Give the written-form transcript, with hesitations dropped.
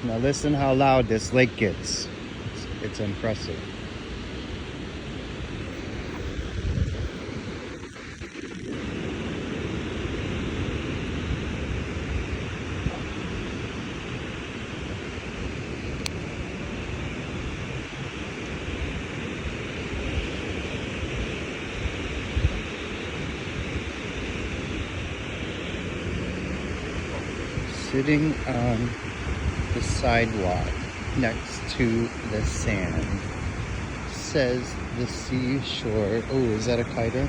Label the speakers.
Speaker 1: Now listen how loud this lake gets. It's impressive. Sitting on the sidewalk next to the sand says the seashore. Oh, is that a kiter?